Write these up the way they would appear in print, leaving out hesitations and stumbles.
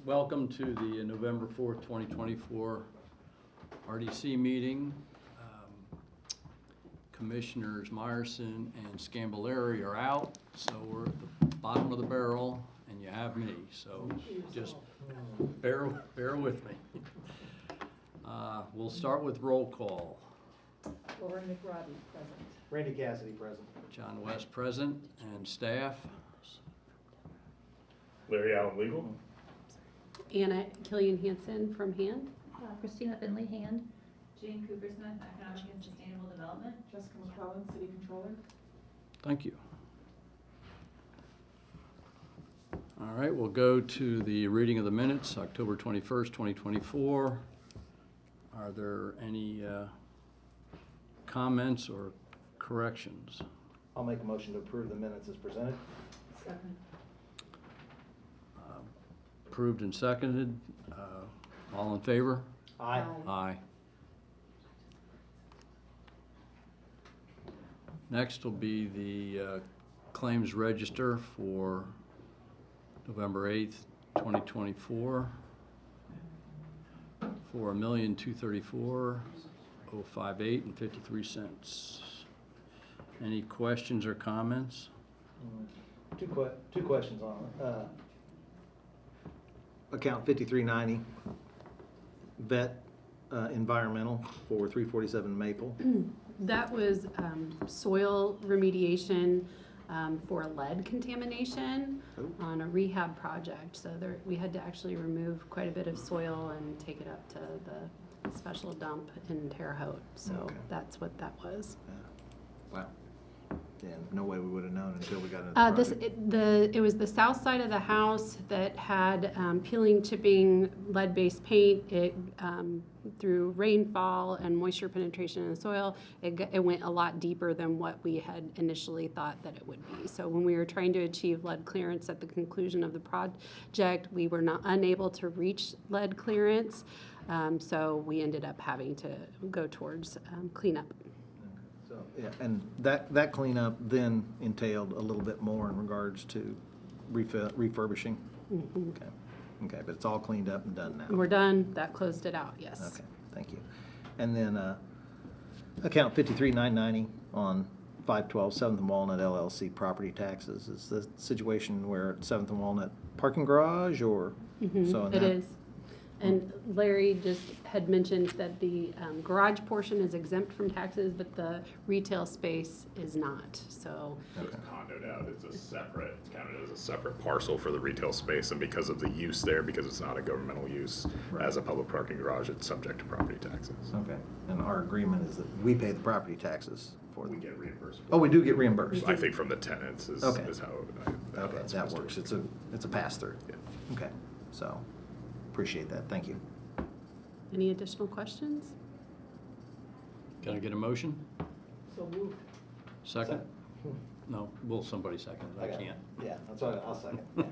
Welcome to the November 4th, 2024 RDC meeting. Commissioners Meyerson and Scambolari are out, so we're at the bottom of the barrel, and you have me, so just bear with me. We'll start with roll call. Lauren McRobbie, present. Randy Cassidy, present. John West present, and staff. Larry Allen, legal. Anna Killian Hansen from HAND. Christina Finley, HAND. Jane Coopersmith, Economic and Sustainable Development. Jessica McClellan, City Controller. Thank you. All right, we'll go to the reading of the minutes, October 21st, 2024. Are there any comments or corrections? I'll make a motion to approve the minutes as presented. Second. Approved and seconded. All in favor? Aye. Aye. Next will be the claims register for November 8th, 2024 for $1,234,058 and 53 cents. Any questions or comments? Two questions on it. Account 5390, vet environmental for 347 Maple. That was soil remediation for lead contamination on a rehab project. So we had to actually remove quite a bit of soil and take it up to the special dump in Terre Haute. So Okay. that's what that was. Wow. And no way we would have known until we got into the project. It was the south side of the house that had peeling, chipping, lead-based paint. It through rainfall and moisture penetration in the soil, it went a lot deeper than what we had initially thought that it would be. So when we were trying to achieve lead clearance at the conclusion of the project, we were unable to reach lead clearance. So we ended up having to go towards cleanup. So, yeah, and that cleanup then entailed a little bit more in regards to refurbishing. Mm-hmm. Okay, but it's all cleaned up and done now. We're done. That closed it out, yes. Okay, thank you. And then account 53990 on 512 7th and Walnut LLC property taxes. Is the situation where 7th and Walnut parking garage or so? It is. And Larry just had mentioned that the garage portion is exempt from taxes, but the retail space is not, so. It's condoed out, it's counted as a separate parcel for the retail space, and because of the use there, because it's not a governmental use, as a public parking garage, it's subject to property taxes. Okay, and our agreement is that we pay the property taxes for them. We get reimbursed. Oh, we do get reimbursed? I think from the tenants is how. Okay, that's that supposed to works. work. It's a pass-through. Yeah. Okay, so, appreciate that, thank you. Any additional questions? Can I get a motion? So moved. Second? No, will somebody second it? I can't. Yeah, that's what I'll second. Yeah.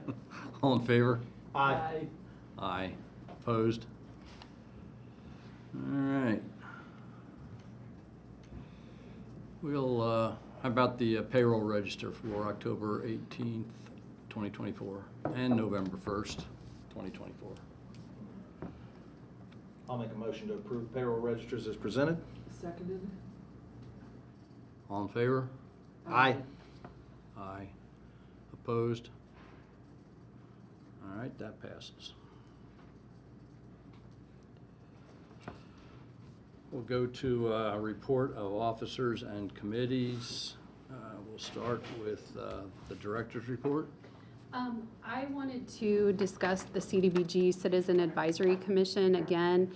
All in favor? Aye. Aye. Opposed? All right. We'll, how about the payroll register for October 18th, 2024 and November 1st, 2024? I'll make a motion to approve payroll registers as presented. Seconded. All in favor? Aye. Aye. Opposed? All right, that passes. We'll go to a report of officers and committees. We'll start with the director's report. I wanted to discuss the CDBG Citizen Advisory Commission again.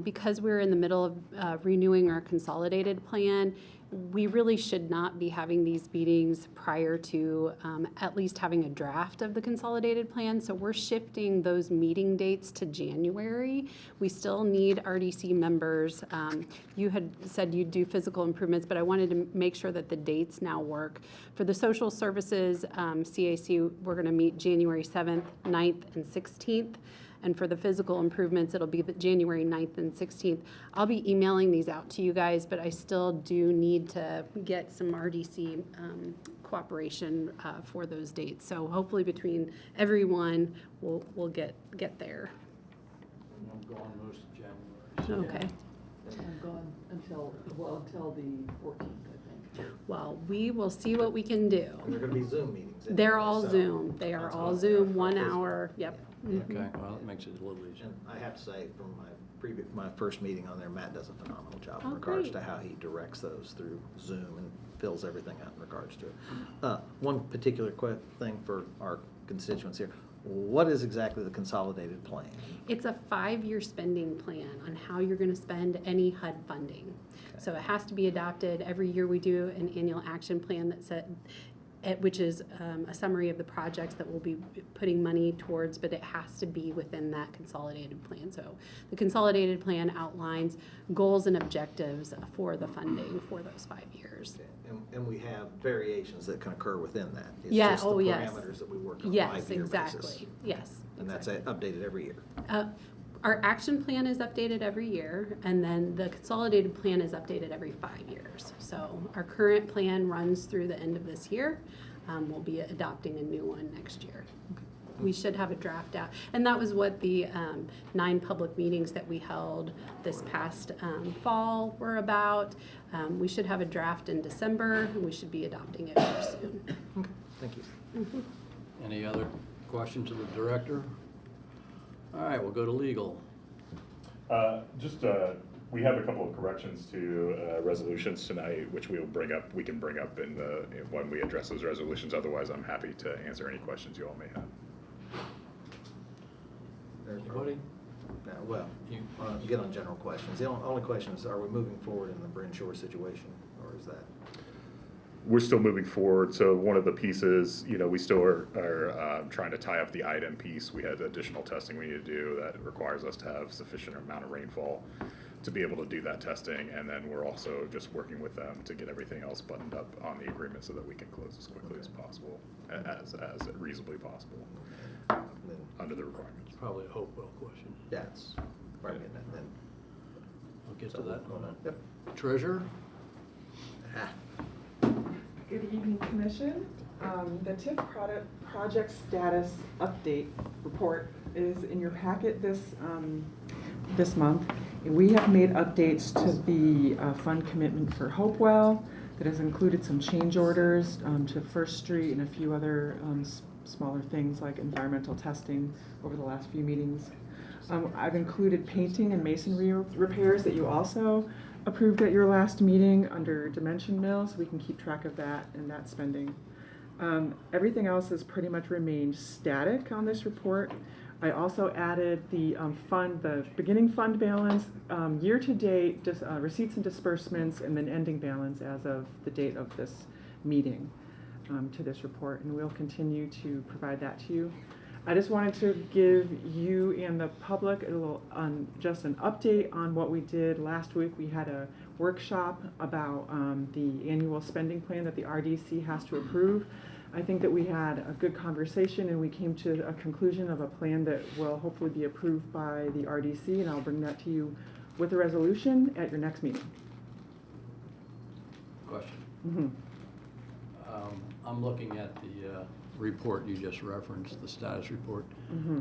Because we're in the middle of renewing our consolidated plan, we really should not be having these meetings prior to at least having a draft of the consolidated plan. So we're shifting those meeting dates to January. We still need RDC members. You had said you'd do physical improvements, but I wanted to make sure that the dates now work. For the social services CAC, we're going to meet January 7th, 9th, and 16th. And for the physical improvements, it'll be the January 9th and 16th. I'll be emailing these out to you guys, but I still do need to get some RDC cooperation for those dates. So hopefully between everyone, we'll get there. I'm gone most of January. Okay. And I'm gone until the 14th, I think. Well, we will see what we can do. And they're gonna be Zoom meetings. They're anyway, all so Zoom. They are that's all what- Zoom, yeah, 1 physical. hour. Yep. Yeah. Okay, well, that makes it a little easier. And I have to say, from my first meeting on there, Matt does a phenomenal job in Oh, regards great. to how he directs those through Zoom and fills everything out in regards to it. One particular thing for our constituents here, what is exactly the consolidated plan? It's a 5-year spending plan on how you're going to spend any HUD funding. Okay. So it has to be adopted. Every year we do an annual action plan which is a summary of the projects that we'll be putting money towards, but it has to be within that consolidated plan. So the consolidated plan outlines goals and objectives for the funding for those 5 years. Okay. And we have variations that can occur within that. Yeah, It's just oh, the yes. parameters that we work on Yes, 5-year basis. exactly. Yes. And that's exactly. updated every year. Our action plan is updated every year, and then the consolidated plan is updated every 5 years. So our current plan runs through the end of this year. We'll be adopting a new one next year. We should have a draft out. And that was what the 9 public meetings that we held this past fall were about. We should have a draft in December, and we should be adopting it very soon. Okay, thank you. Any other questions of the director? All right, we'll go to legal. We have a couple of corrections to resolutions tonight, which we can bring up when we address those resolutions. Otherwise, I'm happy to answer any questions you all may have. Anybody? No, well, you get on general questions. The only question is, are we moving forward in the Bryn Shore situation, or is that? We're still moving forward. So one of the pieces, we still are trying to tie up the item piece. We had additional testing we need to do that requires us to have sufficient amount of rainfall to be able to do that testing. And then we're also just working with them to get everything else buttoned up on the agreement so that we can close as quickly as possible, as reasonably possible, Then, under the requirements. Probably a Hopewell question. yeah, it's probably getting that then. We'll get to that in a moment. Yep. Treasurer? Ah, Good evening, Commission. The TIF project status update report is in your packet this month. We have made updates to the fund commitment for Hopewell that has included some change orders to First Street and a few other smaller things like environmental testing over the last few meetings. I've included painting and masonry repairs that you also approved at your last meeting under Dimension Mill, so we can keep track of that and that spending. Everything else has pretty much remained static on this report. I also added the beginning fund balance, year-to-date receipts and disbursements, and then ending balance as of the date of this meeting to this report, and we'll continue to provide that to you. I just wanted to give you and the public just an update on what we did last week. We had a workshop about the annual spending plan that the RDC has to approve. I think that we had a good conversation and we came to a conclusion of a plan that will hopefully be approved by the RDC, and I'll bring that to you with a resolution at your next meeting. Question. Mm-hmm. I'm looking at the report you just referenced, the status report. Mm-hmm.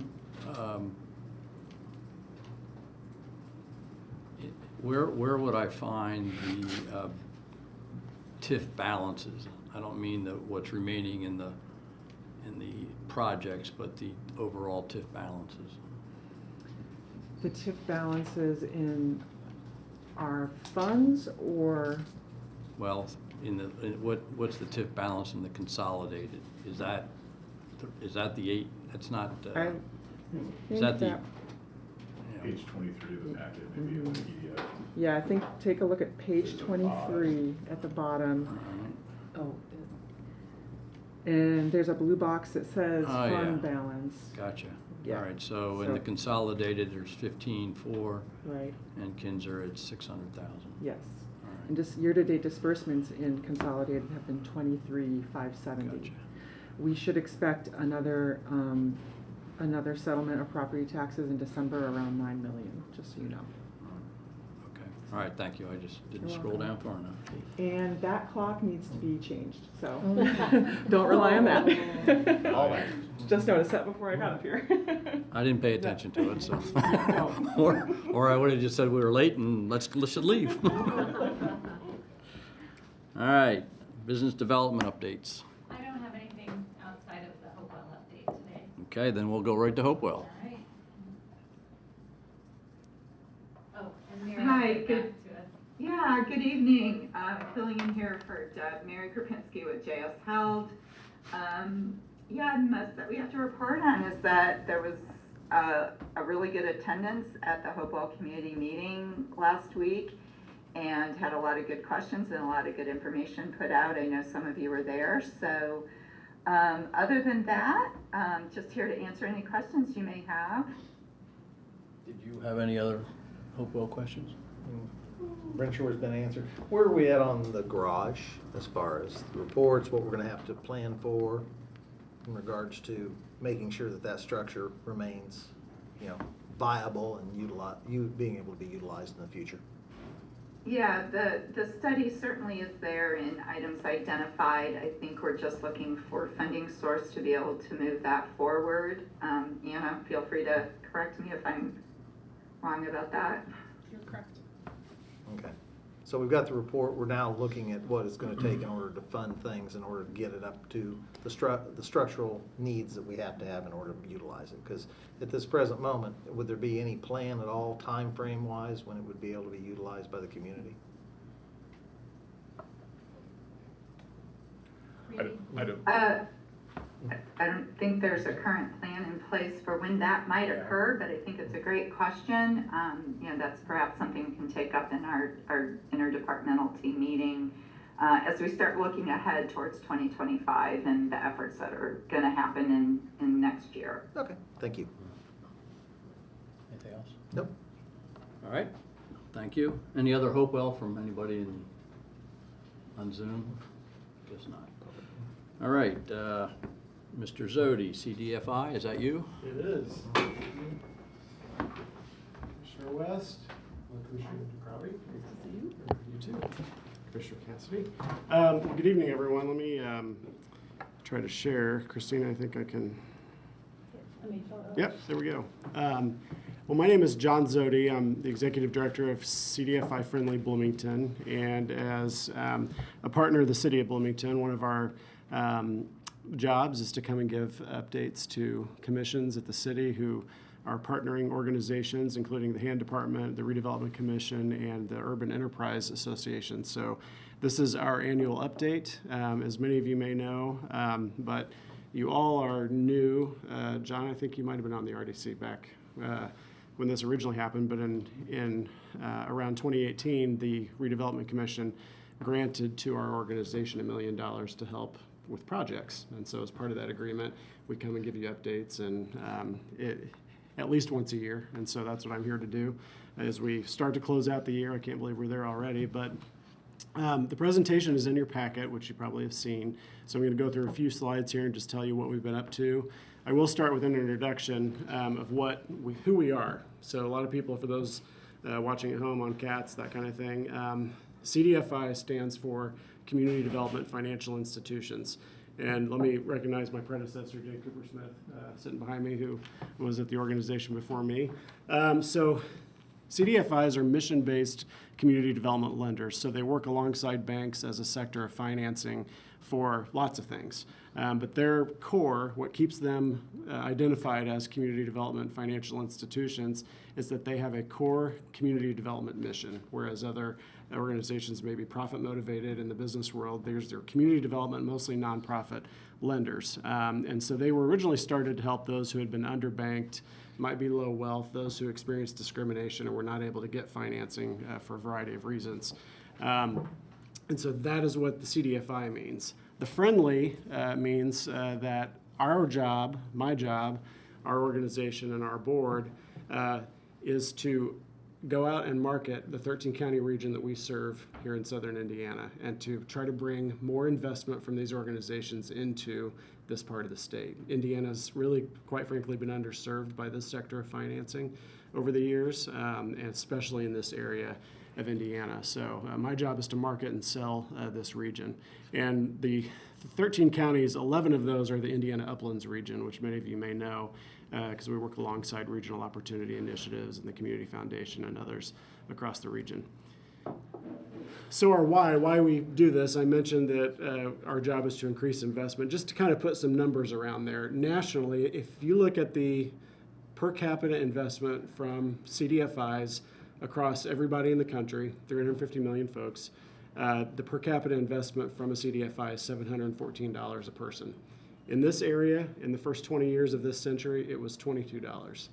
Where would I find the TIF balances? I don't mean what's remaining in the projects, but the overall TIF balances. The TIF balances in our funds, or? Well, what's the TIF balance in the consolidated? Is that the 8? That's not. I Is that the? think Page 23 of the packet, maybe in the PDF. Yeah, I think, take a look at page 23 at the bottom. All right. Oh, And there's a blue box that says Oh, fund yeah. balance. Gotcha. Yeah. All right, so in the consolidated, there's 15,400, Right, and Kinzer, it's 600,000. yes. All right. And just year-to-date disbursements in consolidated have been 23,570. Gotcha. We should expect another another settlement of property taxes in December around 9 million, just so you know. Okay, all right, thank you. I just didn't You're scroll welcome. down far enough. And that clock needs to be changed, so Oh. don't rely on All that. right. Just noticed that before I got up here. I didn't pay attention to it, so. No. Or I would've just said we were late and let's leave. All right, business development updates. I don't have anything outside of the Hopewell update today. Okay, then we'll go right to Hopewell. All right. Oh, and Mary Hi, will get good- back to us. Yeah, good evening. Filling in here for Mary Kropinski with JS Held. Most that we have to report on is that there was a really good attendance at the Hopewell Community Meeting last week and had a lot of good questions and a lot of good information put out. I know some of you were there. So other than that, just here to answer any questions you may have. Did you have any other Hopewell questions? Brentshore's been answered. Where are we at on the garage as far as the reports, what we're gonna have to plan for in regards to making sure that that structure remains, viable and being able to be utilized in the future? Yeah, the study certainly is there in items identified. I think we're just looking for funding source to be able to move that forward. Anna, feel free to correct me if I'm wrong about that. You're correct. Okay. So we've got the report. We're now looking at what it's gonna take in order to fund things, in order to get it up to the structural needs that we have to have in order to utilize it. Because at this present moment, would there be any plan at all, time frame wise, when it would be able to be utilized by the community? I don't, I don't think there's a current plan in place for when that might occur, but I think it's a great question. That's perhaps something we can take up in our interdepartmental team meeting as we start looking ahead towards 2025 and the efforts that are going to happen in next year. Okay, thank you. Anything else? Nope. All right, thank you. Any other Hopewell from anybody on Zoom? Guess not. All right, Mr. Zodi, CDFI, is that you? It is. Commissioner West, Commissioner Crowley. You too. Commissioner Cassidy. Good evening, everyone. Let me try to share. Christina, I think I can. Yep, there we go. Well, my name is John Zodi. I'm the Executive Director of CDFI Friendly Bloomington. And as a partner of the City of Bloomington, one of our jobs is to come and give updates to commissions at the city who are partnering organizations, including the Hand Department, the Redevelopment Commission, and the Urban Enterprise Association. So this is our annual update, as many of you may know, but you all are new. John, I think you might have been on the RDC back when this originally happened, but in around 2018, the Redevelopment Commission granted to our organization $1 million to help with projects. And so as part of that agreement, we come and give you updates and at least once a year. And so that's what I'm here to do as we start to close out the year. I can't believe we're there already, but the presentation is in your packet, which you probably have seen. So I'm going to go through a few slides here and just tell you what we've been up to. I will start with an introduction of who we are. So a lot of people, for those watching at home on CATS, that kind of thing, CDFI stands for Community Development Financial Institutions. And let me recognize my predecessor, Jay Cooper Smith, sitting behind me, who was at the organization before me. So CDFIs are mission-based community development lenders. So they work alongside banks as a sector of financing for lots of things. But their core, what keeps them identified as community development financial institutions, is that they have a core community development mission, whereas other organizations may be profit motivated in the business world. There's their community development, mostly nonprofit lenders. And so they were originally started to help those who had been underbanked, might be low wealth, those who experienced discrimination and were not able to get financing for a variety of reasons. And so that is what the CDFI means. The friendly means that our job, my job, our organization and our board is to go out and market the 13 county region that we serve here in southern Indiana, and to try to bring more investment from these organizations into this part of the state. Indiana's really, quite frankly, been underserved by this sector of financing over the years, and especially in this area of Indiana. So my job is to market and sell this region. And the 13 counties, 11 of those are the Indiana Uplands region, which many of you may know because we work alongside regional opportunity initiatives and the Community Foundation and others across the region. So our why we do this, I mentioned that our job is to increase investment. Just to kind of put some numbers around there, nationally, if you look at the per capita investment from CDFIs across everybody in the country, 350 million folks, the per capita investment from a CDFI is $714 a person. In this area, in the first 20 years of this century, it was $22.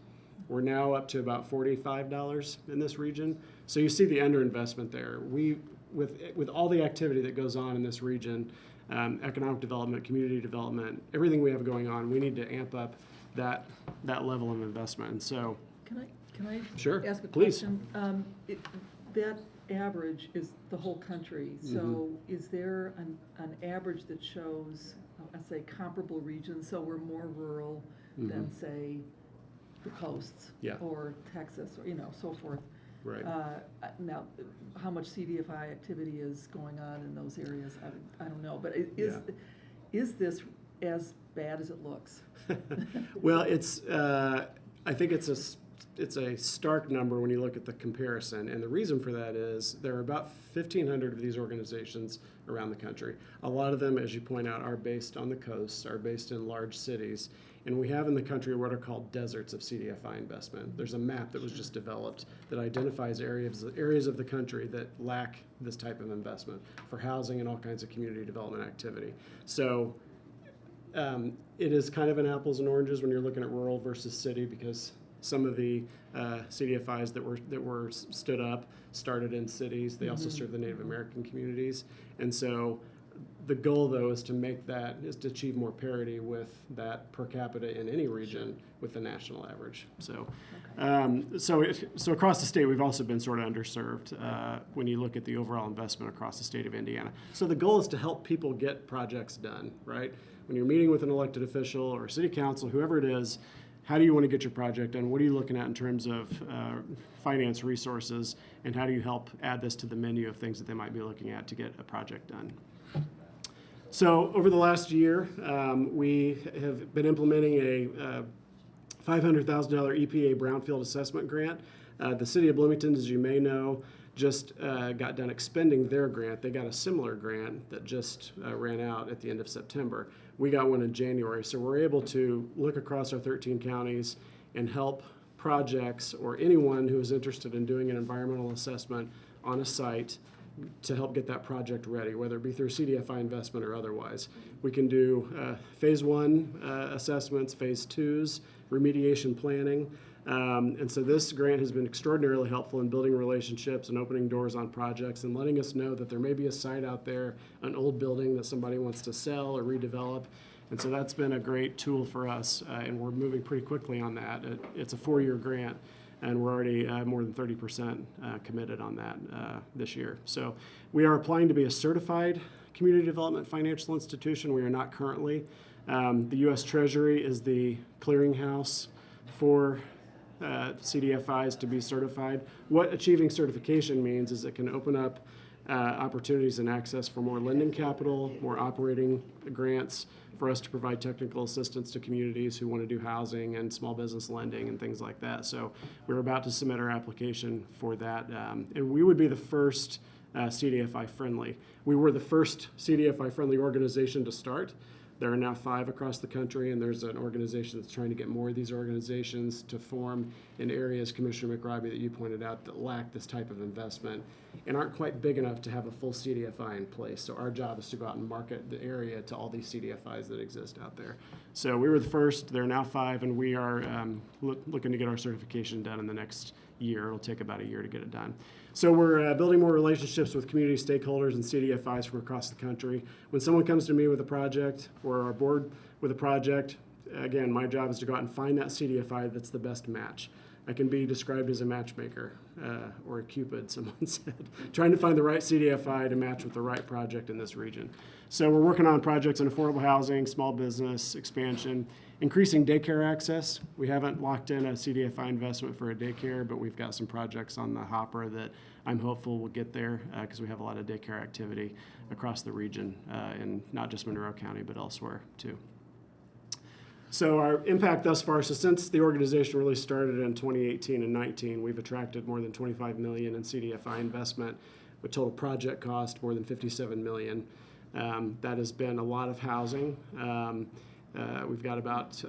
We're now up to about $45 in this region. So you see the underinvestment there. With all the activity that goes on in this region, economic development, community development, everything we have going on, we need to amp up that level of investment. And so, Can I Sure, ask a please. question? That average is the whole country, so is there an average that shows, I'd say, comparable regions, so we're more rural than, say, the coasts? Yeah. Or Texas, or, so forth? right. Now, how much CDFI activity is going on in those areas, I don't know, but is this as bad as it looks? Well, I think it's a stark number when you look at the comparison, and the reason for that is there are about 1,500 of these organizations around the country. A lot of them, as you point out, are based on the coasts, are based in large cities, and we have in the country what are called deserts of CDFI investment. There's a map that was just developed that identifies areas of the country that lack this type of investment for housing and all kinds of community development activity. So it is kind of an apples and oranges when you're looking at rural versus city, because some of the CDFIs that were stood up started in cities. They also serve the Native American communities. And so the goal, though, is to achieve more parity with that per capita in any region with the national average. So, so across the state, we've also been sort of underserved when you look at the overall investment across the state of Indiana. So the goal is to help people get projects done, right? When you're meeting with an elected official or city council, whoever it is, how do you want to get your project done? What are you looking at in terms of finance resources, and how do you help add this to the menu of things that they might be looking at to get a project done? So over the last year, we have been implementing a $500,000 EPA brownfield assessment grant. The city of Bloomington, as you may know, just got done expending their grant. They got a similar grant that just ran out at the end of September. We got one in January, so we're able to look across our 13 counties and help projects or anyone who is interested in doing an environmental assessment on a site to help get that project ready, whether it be through CDFI investment or otherwise. We can do phase 1 assessments, phase 2s, remediation planning. And so this grant has been extraordinarily helpful in building relationships and opening doors on projects and letting us know that there may be a site out there, an old building that somebody wants to sell or redevelop. And so that's been a great tool for us, and we're moving pretty quickly on that. It's a 4-year grant, and we're already more than 30% committed on that this year. So we are applying to be a certified community development financial institution. We are not currently. The U.S. Treasury is the clearinghouse for CDFIs to be certified. What achieving certification means is it can open up opportunities and access for more lending capital, more operating grants, for us to provide technical assistance to communities who want to do housing and small business lending and things like that. So we're about to submit our application for that. And we would be the first CDFI friendly. We were the first CDFI friendly organization to start. There are now 5 across the country, and there's an organization that's trying to get more of these organizations to form in areas, Commissioner McRobbie, that you pointed out, that lack this type of investment and aren't quite big enough to have a full CDFI in place. So our job is to go out and market the area to all these CDFIs that exist out there. So we were the first. There are now 5, and we are looking to get our certification done in the next year. It'll take about a year to get it done. So we're building more relationships with community stakeholders and CDFIs from across the country. When someone comes to me with a project or our board with a project, again, my job is to go out and find that CDFI that's the best match. I can be described as a matchmaker or a Cupid, someone said, trying to find the right CDFI to match with the right project in this region. So we're working on projects in affordable housing, small business expansion, increasing daycare access. We haven't locked in a CDFI investment for a daycare, but we've got some projects on the hopper that I'm hopeful will get there because we have a lot of daycare activity across the region in not just Monroe County, but elsewhere too. So our impact thus far, so since the organization really started in 2018 and 19, we've attracted more than 25 million in CDFI investment with total project cost more than 57 million. That has been a lot of housing. We've got about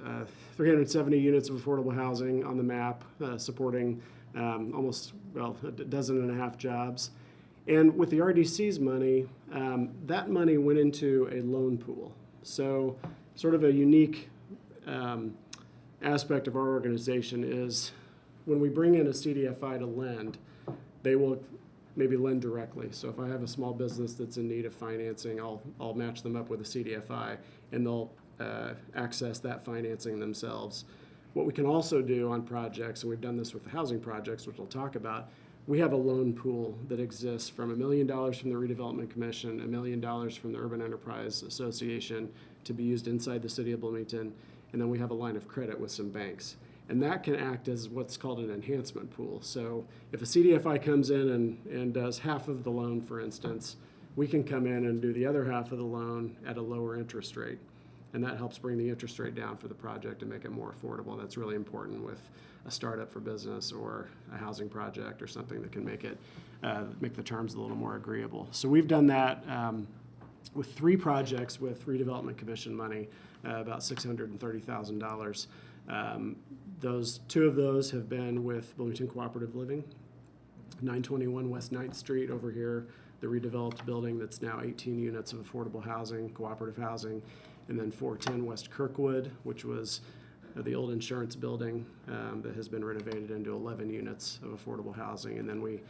370 units of affordable housing on the map, supporting almost, well, a dozen and a half jobs. And with the RDC's money, that money went into a loan pool. So sort of a unique aspect of our organization is when we bring in a CDFI to lend, they will maybe lend directly. So if I have a small business that's in need of financing, I'll match them up with a CDFI and they'll access that financing themselves. What we can also do on projects, and we've done this with the housing projects, which we'll talk about, we have a loan pool that exists from $1 million from the Redevelopment Commission, $1 million from the Urban Enterprise Association to be used inside the city of Bloomington, and then we have a line of credit with some banks. And that can act as what's called an enhancement pool. So if a CDFI comes in and does half of the loan, for instance, we can come in and do the other half of the loan at a lower interest rate. And that helps bring the interest rate down for the project and make it more affordable. That's really important with a startup for business or a housing project or something that can make it make the terms a little more agreeable. So we've done that with 3 projects with Redevelopment Commission money, about $630,000. Those 2 of those have been with Bloomington Cooperative Living, 921 West 9th Street over here, the redeveloped building that's now 18 units of affordable housing, cooperative housing, and then 410 West Kirkwood, which was the old insurance building that has been renovated into 11 units of affordable housing. And then we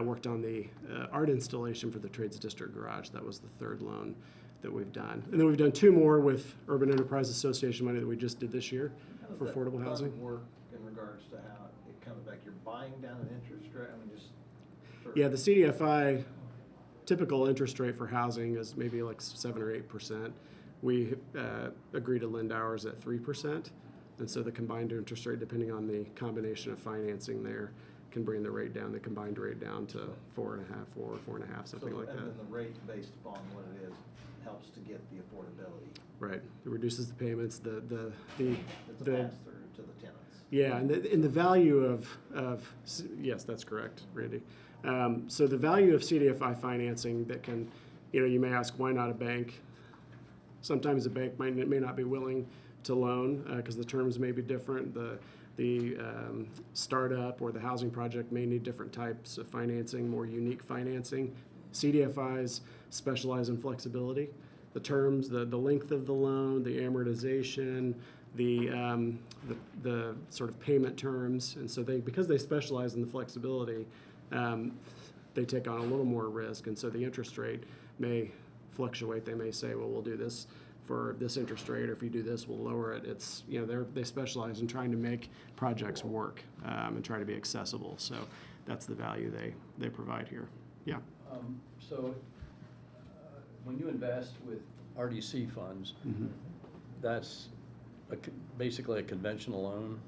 worked on the art installation for the Trades District Garage. That was the 3rd loan that we've done. And then we've done 2 more with Urban Enterprise Association money that we just did this year for affordable housing. How does that work in regards to how it comes back? You're buying down an interest rate? I mean, just... Yeah, the CDFI typical interest rate for housing is maybe like 7 or 8%. We agree to lend ours at 3%. And so the combined interest rate, depending on the combination of financing there, can bring the rate down, the combined rate down to 4.5, 4.5, something like that. And then the rate based upon what it is helps to get the affordability. Right. It reduces the payments, It's a pass-through to the tenants. Yeah, and the value of yes, that's correct, Randy. So the value of CDFI financing that can, you may ask, why not a bank? Sometimes a bank may not be willing to loan because the terms may be different. The startup or the housing project may need different types of financing, more unique financing. CDFIs specialize in flexibility. The terms, the length of the loan, the amortization, the sort of payment terms, and so because they specialize in the flexibility, they take on a little more risk, and so the interest rate may fluctuate. They may say, well, we'll do this for this interest rate, or if you do this, we'll lower it. It's, they specialize in trying to make projects work and try to be accessible. So that's the value they provide here. Yeah. So when you invest with RDC funds, that's basically a conventional loan.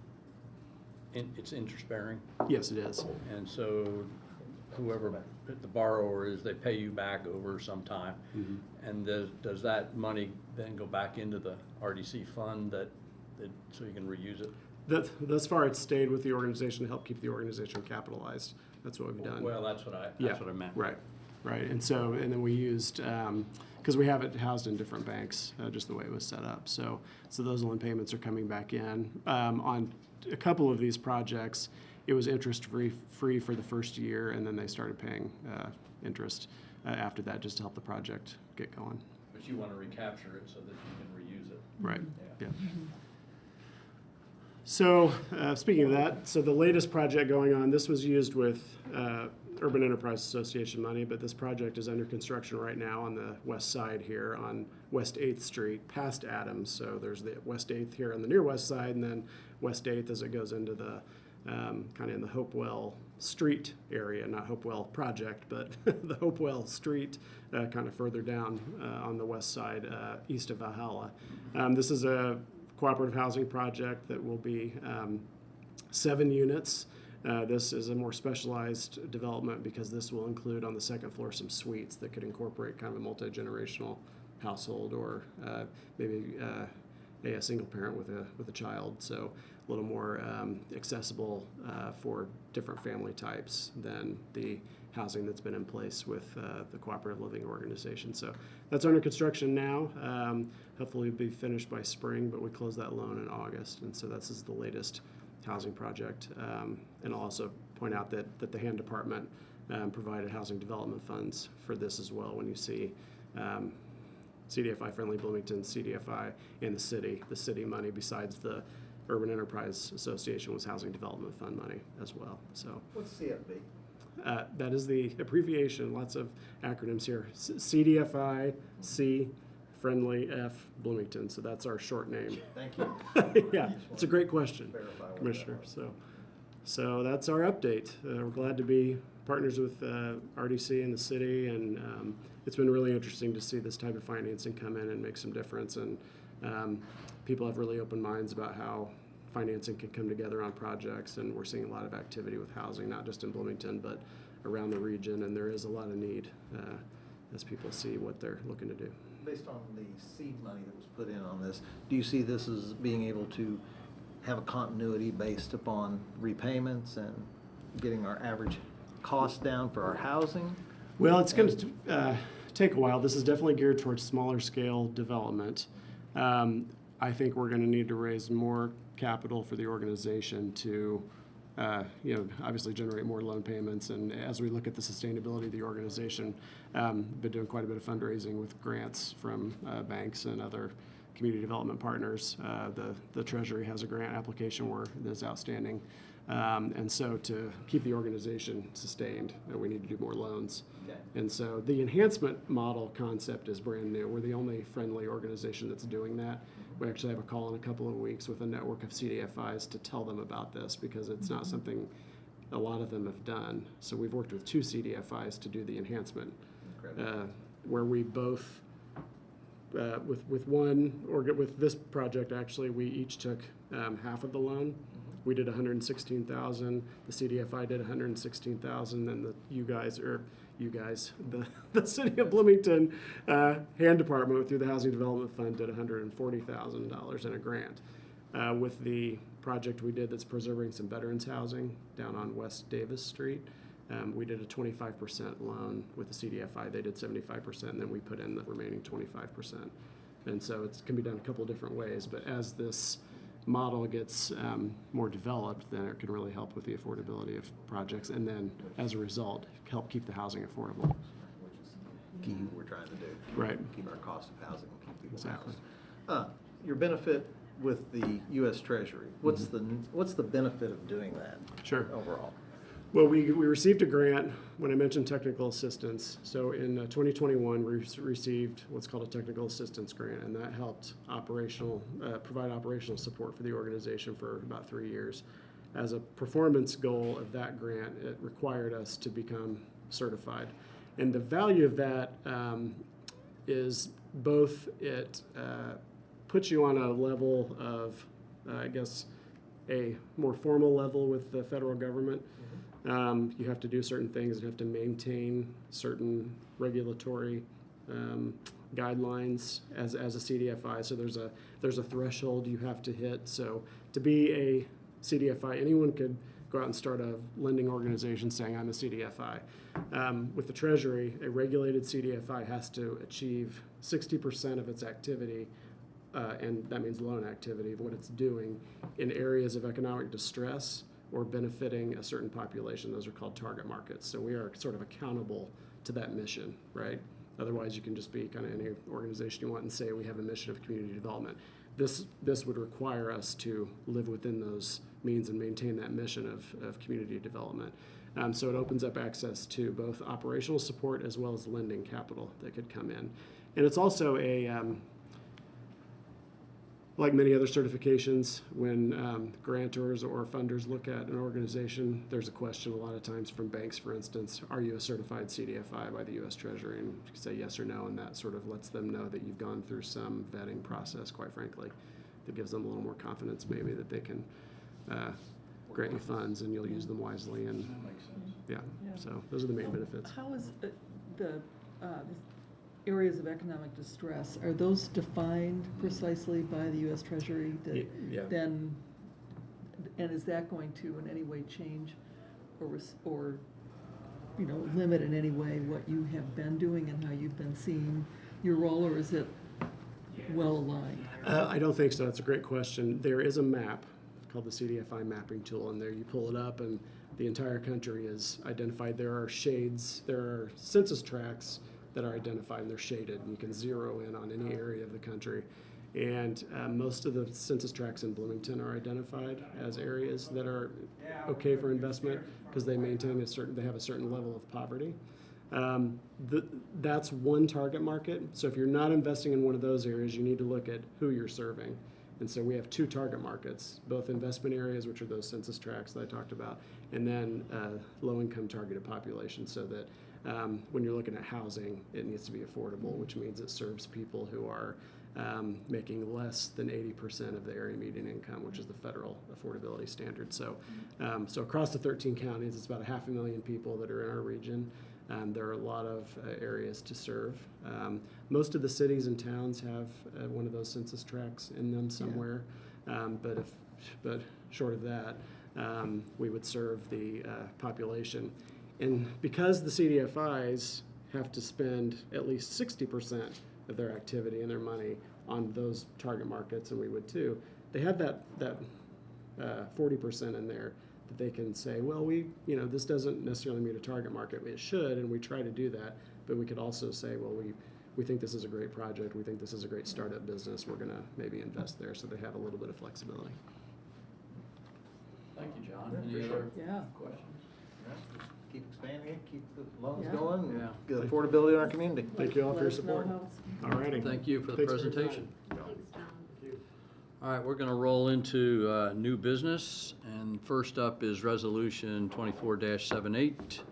It's interest bearing. Yes, it is. And so whoever the borrower is, they pay you back over some time. And does that money then go back into the RDC fund so you can reuse it? Thus far, it's stayed with the organization to help keep the organization capitalized. That's what we've done. Well, that's what I meant. Right. And then we used, because we have it housed in different banks, just the way it was set up. So those loan payments are coming back in. On a couple of these projects, it was interest-free for the first year, and then they started paying interest after that just to help the project get going. But you want to recapture it so that you can reuse it. Right, Yeah. So speaking of that, so the latest project going on, this was used with Urban Enterprise Association money, but this project is under construction right now on the west side here on West 8th Street, past Adams. So there's the West 8th here on the near west side, and then West 8th as it goes into the kind of in the Hopewell Street area, not Hopewell Project, but the Hopewell Street, kind of further down on the west side, east of Valhalla. This is a cooperative housing project that will be 7 units. This is a more specialized development because this will include on the second floor some suites that could incorporate kind of a multi-generational household, or maybe a single parent with a child. So a little more accessible for different family types than the housing that's been in place with the cooperative living organization. So that's under construction now. Hopefully it'll be finished by spring, but we closed that loan in August, and so this is the latest housing project. And I'll also point out that the hand department provided housing development funds for this as well. When you see CDFI Friendly Bloomington, CDFI, and the city money besides the Urban Enterprise Association was housing development fund money as well. So What's CFB? that is the abbreviation, lots of acronyms here. CDFI, C, Friendly, F, Bloomington. So that's our short name. Thank you. Yeah, it's a great question, Verify what Commissioner. that was. So that's our update. We're glad to be partners with RDC and the city, and it's been really interesting to see this type of financing come in and make some difference. And people have really open minds about how financing can come together on projects, and we're seeing a lot of activity with housing, not just in Bloomington, but around the region, and there is a lot of need as people see what they're looking to do. Based on the seed money that was put in on this, do you see this as being able to have a continuity based upon repayments and getting our average cost down for our housing? Well, it's going to take a while. This is definitely geared towards smaller scale development. I think we're going to need to raise more capital for the organization to, obviously generate more loan payments. And as we look at the sustainability of the organization, been doing quite a bit of fundraising with grants from banks and other community development partners. The Treasury has a grant application that's outstanding. And so to keep the organization sustained, we need to do more loans. Okay. And so the enhancement model concept is brand new. We're the only friendly organization that's doing that. We actually have a call in a couple of weeks with a network of CDFIs to tell them about this, because it's not something a lot of them have done. So we've worked with 2 CDFIs to do the enhancement, where we both, with this project actually, we each took half of the loan. We did $116,000. The CDFI did $116,000, and the City of Bloomington Hand Department through the Housing Development Fund did $140,000 in a grant. With the project we did that's preserving some veterans housing down on West Davis Street, we did a 25% loan with the CDFI. They did 75%, and then we put in the remaining 25%. And so it can be done a couple of different ways, but as this model gets more developed, then it can really help with the affordability of projects, and then as a result help keep the housing affordable. Which is key we're trying to do. Right. Keep our cost of housing and keep people Exactly. housed. Your benefit with the U.S. Treasury, what's the benefit of doing that? Sure. Overall? Well, we received a grant when I mentioned technical assistance. So in 2021, we received what's called a technical assistance grant, and that helped provide operational support for the organization for about 3 years. As a performance goal of that grant, it required us to become certified. And the value of that is both it puts you on a level of, a more formal level with the federal government. You have to do certain things. You have to maintain certain regulatory guidelines as a CDFI. So there's a threshold you have to hit. So to be a CDFI, anyone could go out and start a lending organization saying I'm a CDFI. With the Treasury, a regulated CDFI has to achieve 60% of its activity, and that means loan activity, of what it's doing in areas of economic distress or benefiting a certain population. Those are called target markets. So we are sort of accountable to that mission, right? Otherwise, you can just be kind of any organization you want and say we have a mission of community development. This would require us to live within those means and maintain that mission of community development. So it opens up access to both operational support as well as lending capital that could come in. And it's also like many other certifications, when grantors or funders look at an organization, there's a question a lot of times from banks, for instance, are you a certified CDFI by the U.S. Treasury? And you can say yes or no, and that sort of lets them know that you've gone through some vetting process, quite frankly. That gives them a little more confidence maybe that they can grant you funds and you'll use them wisely. And That makes sense. yeah, so those are the main benefits. How is the areas of economic distress, are those defined precisely by the U.S. Treasury? That Yeah. Then, and is that going to in any way change or limit in any way what you have been doing and how you've been seeing your role, or is it well aligned? I don't think so. That's a great question. There is a map called the CDFI mapping tool, and there you pull it up and the entire country is identified. There are shades, there are census tracts that are identified and they're shaded, and you can zero in on any area of the country. And most of the census tracts in Bloomington are identified as areas that are okay for investment because they maintain they have a certain level of poverty. That's one target market. So if you're not investing in one of those areas, you need to look at who you're serving. And so we have two target markets, both investment areas, which are those census tracts that I talked about, and then low-income targeted population, so that when you're looking at housing, it needs to be affordable, which means it serves people who are making less than 80% of the area median income, which is the federal affordability standard. So, so across the 13 counties, it's about 500,000 people that are in our region. There are a lot of areas to serve. Most of the cities and towns have one of those census tracts in them somewhere, but short of that, we would serve the population. And because the CDFIs have to spend at least 60% of their activity and their money on those target markets, and we would too, they have that 40% in there that they can say, well, this doesn't necessarily meet a target market. It should, and we try to do that, but we could also say, well, we think this is a great project. We think this is a great startup business. We're going to maybe invest there, so they have a little bit of flexibility. Thank you, John. Yeah, Any for other Yeah. questions? Keep expanding it, keep the loans Yeah. going, Yeah. get affordability in our community. Thank you all for Let your us know support. how it's- All righty. Thank you for the Thanks your presentation. time. Thanks, John. Thank you. All right, we're going to roll into new business, and first up is Resolution 24-78.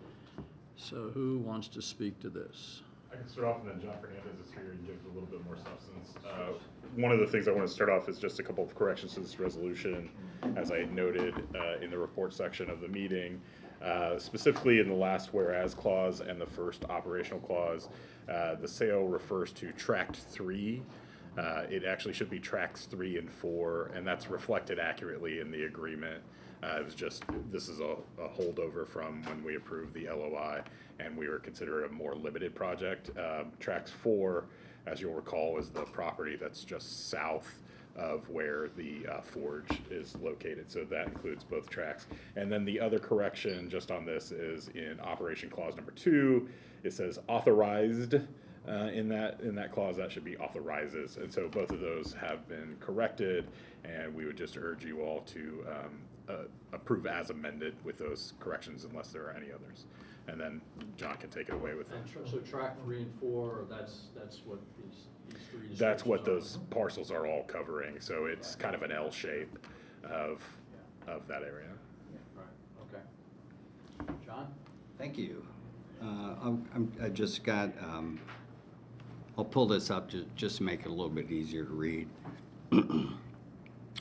So who wants to speak to this? I can start off, and then John Fernandez is here and give a little bit more substance. One of the things I want to start off is just a couple of corrections to this resolution, as I had noted in the report section of the meeting. Specifically in the last whereas clause and the first operational clause, the sale refers to tract 3. It actually should be tracts 3 and 4, and that's reflected accurately in the agreement. It was just, this is a holdover from when we approved the LOI, and we were considered a more limited project. Tracts 4, as you'll recall, is the property that's just south of where the forge is located. So that includes both tracks. And then the other correction just on this is in operation clause number 2, it says authorized. In that clause, that should be authorizes. And so both of those have been corrected, and we would just urge you all to approve as amended with those corrections unless there are any others. And then John can take it away with them. So track 3 and 4, that's what these 3 That's what descriptions those parcels are all covering. So it's kind of an L shape of that area. are. Right, okay. John? Thank you. I just got, I'll pull this up just to make it a little bit easier to read.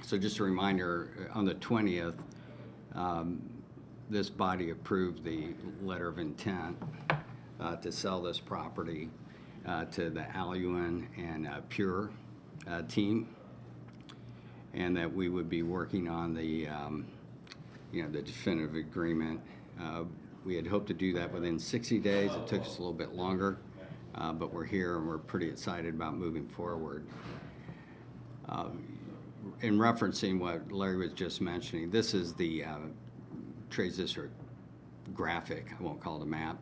So just a reminder, on the 20th, this body approved the letter of intent to sell this property to the Aluin and Pure team, and that we would be working on the definitive agreement. We had hoped to do that within 60 days. It took us a little bit longer, but we're here and we're pretty excited about moving forward. In referencing what Larry was just mentioning, this is the Trades District graphic. I won't call it a map,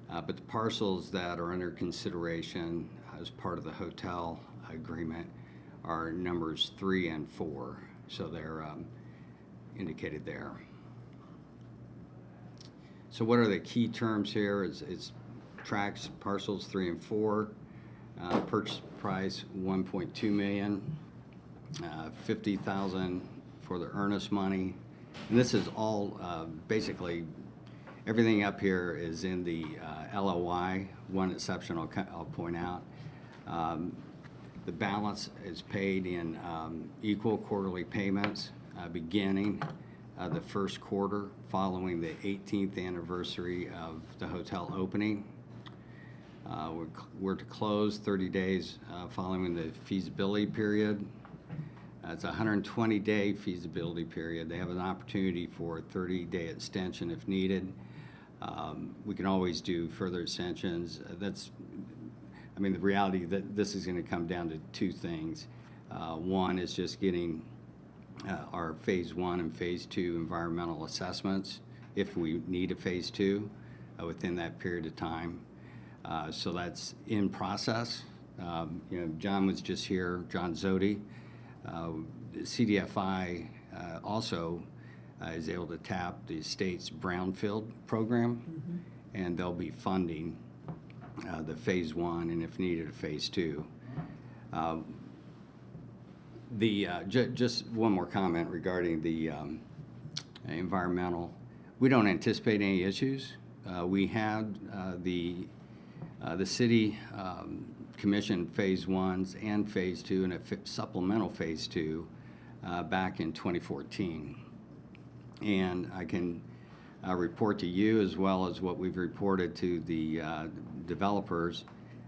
but the parcels that are under consideration as part of the hotel agreement are numbers 3 and 4, so they're indicated there. So what are the key terms here? It's tracts, parcels 3 and 4, purchase price $1.2 million. $50,000 for the earnest money. And this is all, basically, everything up here is in the LOI. One exception I'll point out. The balance is paid in equal quarterly payments beginning the first quarter following the 18th anniversary of the hotel opening. We're to close 30 days following the feasibility period. It's a 120-day feasibility period. They have an opportunity for a 30-day extension if needed. We can always do further extensions. I mean, the reality that this is going to come down to two things. One is just getting our phase 1 and phase 2 environmental assessments if we need a phase 2 within that period of time. So that's in process. John was just here, John Zodi. CDFI also is able to tap the state's brownfield program, and they'll be funding the phase 1 and if needed a phase 2. Just one more comment regarding the environmental. We don't anticipate any issues. We had the city commission phase 1s and phase 2 and a supplemental phase 2 back in 2014. And I can report to you as well as what we've reported to the developers,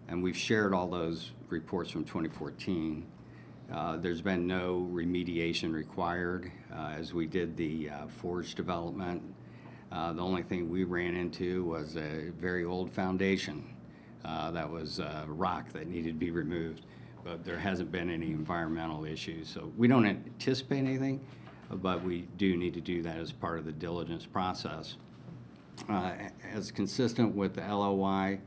and we've shared all those reports from 2014. There's been no remediation required as we did the Forge development. The only thing we ran into was a very old foundation that was rock that needed to be removed, but there hasn't been any environmental issues. So we don't anticipate anything, but we do need to do that as part of the diligence process. As consistent with the LOI,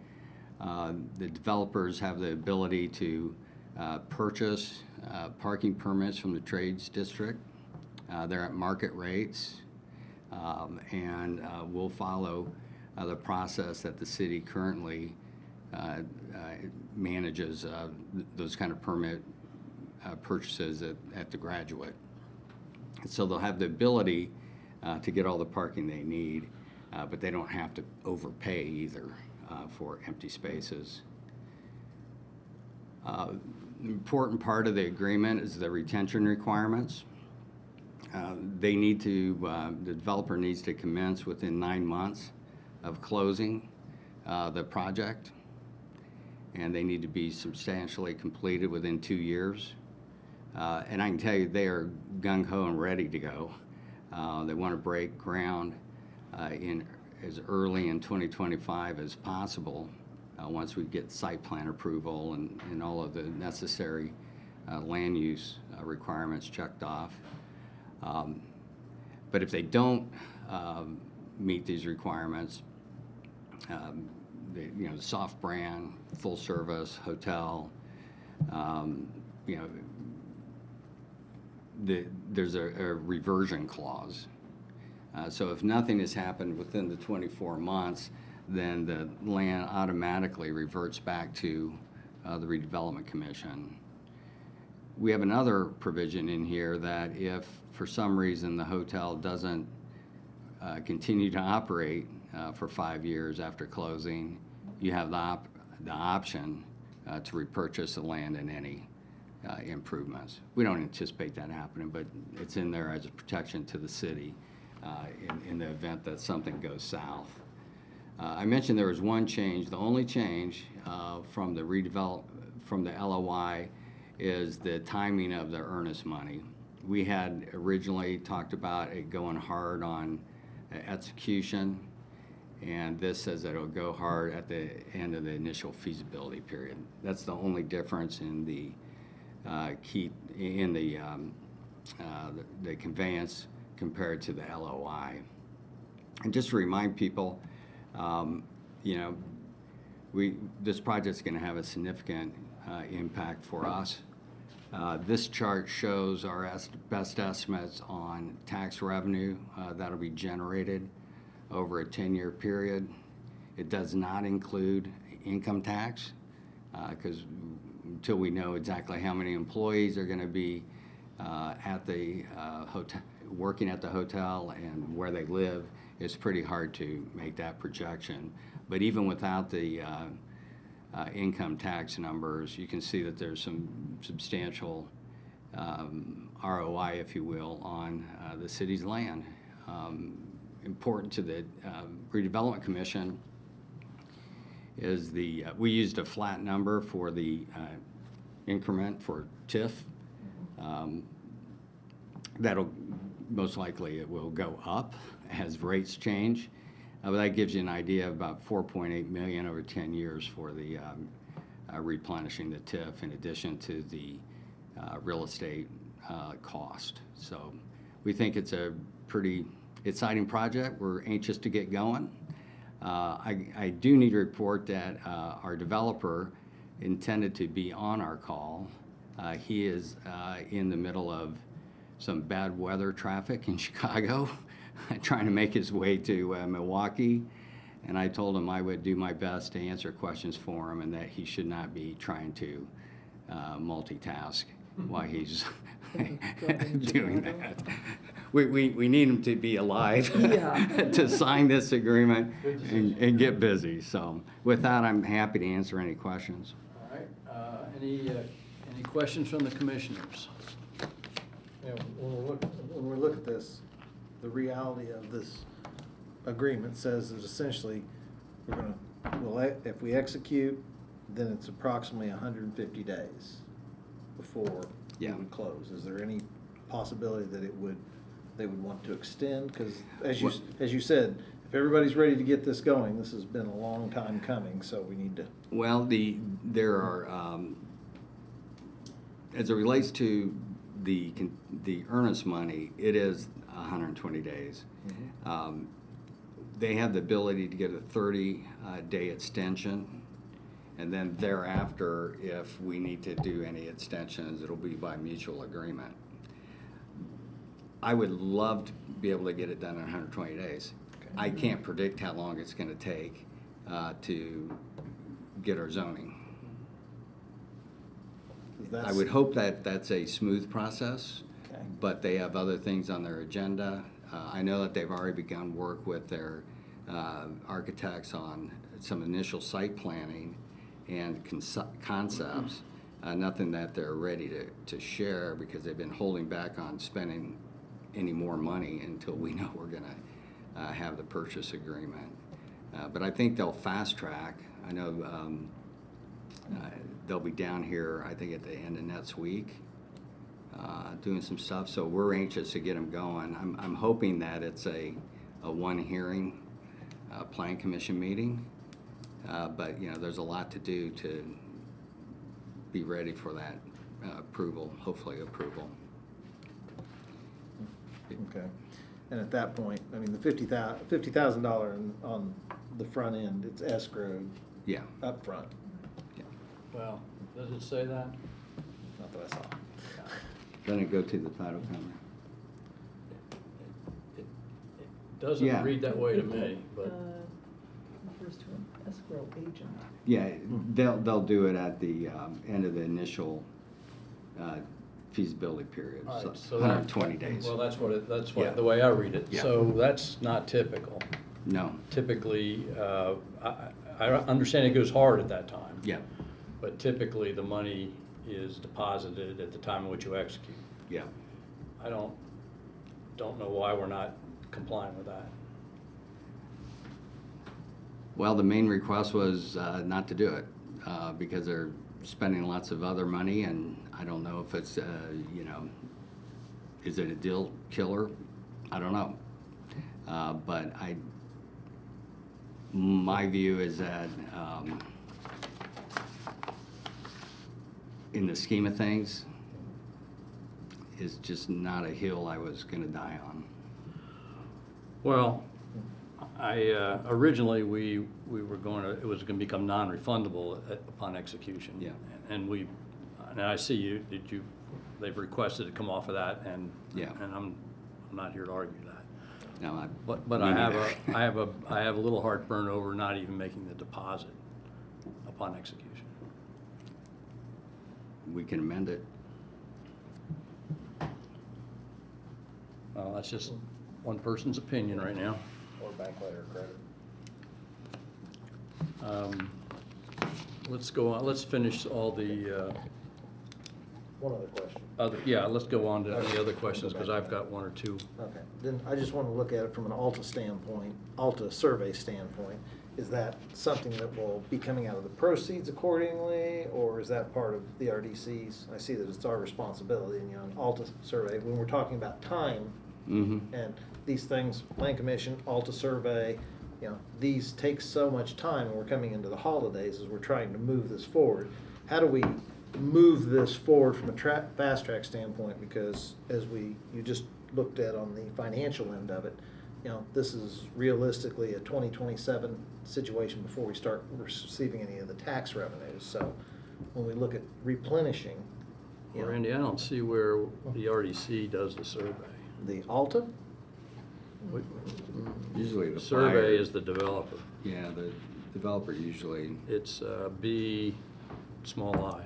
the developers have the ability to purchase parking permits from the trades district. They're at market rates, and we'll follow the process that the city currently manages those kind of permit purchases at the Graduate. So they'll have the ability to get all the parking they need, but they don't have to overpay either for empty spaces. The important part of the agreement is the retention requirements. The developer needs to commence within 9 months of closing the project, and they need to be substantially completed within 2 years. And I can tell you they are gung-ho and ready to go. They want to break ground in as early in 2025 as possible once we get site plan approval and all of the necessary land use requirements checked off. But if they don't meet these requirements, the soft brand, full service, hotel, there's a reversion clause. So if nothing has happened within the 24 months, then the land automatically reverts back to the Redevelopment Commission. We have another provision in here that if for some reason the hotel doesn't continue to operate for 5 years after closing, you have the option to repurchase the land and any improvements. We don't anticipate that happening, but it's in there as a protection to the city in the event that something goes south. I mentioned there was one change. The only change from the LOI is the timing of the earnest money. We had originally talked about it going hard on execution, and this says that it'll go hard at the end of the initial feasibility period. That's the only difference in the the conveyance compared to the LOI. And just to remind people, this project's going to have a significant impact for us. This chart shows our best estimates on tax revenue that'll be generated over a 10-year period. It does not include income tax because until we know exactly how many employees are going to be at the hotel, working at the hotel and where they live, it's pretty hard to make that projection. But even without the income tax numbers, you can see that there's some substantial ROI, if you will, on the city's land. Important to the redevelopment commission is we used a flat number for the increment for TIF. That'll most likely it will go up as rates change. But that gives you an idea of about $4.8 million over 10 years for the replenishing the TIF in addition to the real estate cost. So we think it's a pretty exciting project. We're anxious to get going. I do need to report that our developer intended to be on our call. He is in the middle of some bad weather traffic in Chicago, trying to make his way to Milwaukee. And I told him I would do my best to answer questions for him and that he should not be trying to multitask while he's doing that. We need him to be alive to sign this agreement and get busy. So with that, I'm happy to answer any questions. All right, any questions from the commissioners? You know, when we look at this, the reality of this agreement says that essentially if we execute, then it's approximately 150 days before we Yeah. would close. Is there any possibility that they would want to extend? Because as you said, if everybody's ready to get this going, this has been a long time coming, so we need to. Well, there are, as it relates to the earnest money, it is 120 days. Mm-hmm. They have the ability to get a 30-day extension, and then thereafter, if we need to do any extensions, it'll be by mutual agreement. I would love to be able to get it done in 120 days. Okay. I can't predict how long it's going to take to get our zoning. 'Cause that's- I would hope that that's a smooth process, Okay. but they have other things on their agenda. I know that they've already begun work with their architects on some initial site planning and concepts. Nothing that they're ready to share because they've been holding back on spending any more money until we know we're going to have the purchase agreement. But I think they'll fast track. I know they'll be down here, I think, at the end of next week doing some stuff. So we're anxious to get them going. I'm hoping that it's a one hearing plan commission meeting. But, you know, there's a lot to do to be ready for that approval, hopefully approval. Okay. And at that point, I mean, the $50,000 on the front end, it's escrowed Yeah. up front. Well, does it say that? Not that I saw. Then it go to the title company. It doesn't Yeah. read that way to me, but. Refers to an escrow agent. Yeah, they'll do it at the end of the initial feasibility period, All so right, so that- 120 days. Well, that's Yeah. the way I read it. Yeah. So that's not typical. No, Typically, I understand it goes hard at that time. yeah, But typically, the money is deposited at the time in which you execute. yeah. I don't know why we're not complying with that. Well, the main request was not to do it because they're spending lots of other money, and I don't know if it's, you know, is it a deal killer? I don't know. But my view is that in the scheme of things, is just not a hill I was gonna die on. Well, originally, we were it was gonna become non-refundable upon execution. Yeah. And I see they've requested to come off of that, and. Yeah. And I'm not here to argue that. No, But me I neither. I have a little heartburn over not even making the deposit upon execution. We can amend it. Well, that's just one person's opinion right now. Or bank letter of credit. Let's go on, let's finish all the One other question. other, yeah, let's go on to the other questions, because I've got one or two. Okay, then I just want to look at it from an Alta standpoint, Alta survey standpoint. Is that something that will be coming out of the proceeds accordingly, or is that part of the RDC's? I see that it's our responsibility, and, an Alta survey, when we're talking about time, and these things, Plan Commission, Alta survey, these take so much time, and we're coming into the holidays as we're trying to move this forward. How do we move this forward from a fast track standpoint? Because as you just looked at on the financial end of it, this is realistically a 2027 situation before we start receiving any of the tax revenues. So when we look at replenishing, Randy, I don't see where the RDC does the survey. the Alta, Usually the The survey buyer- is the developer. Yeah, the developer usually, It's B, small I.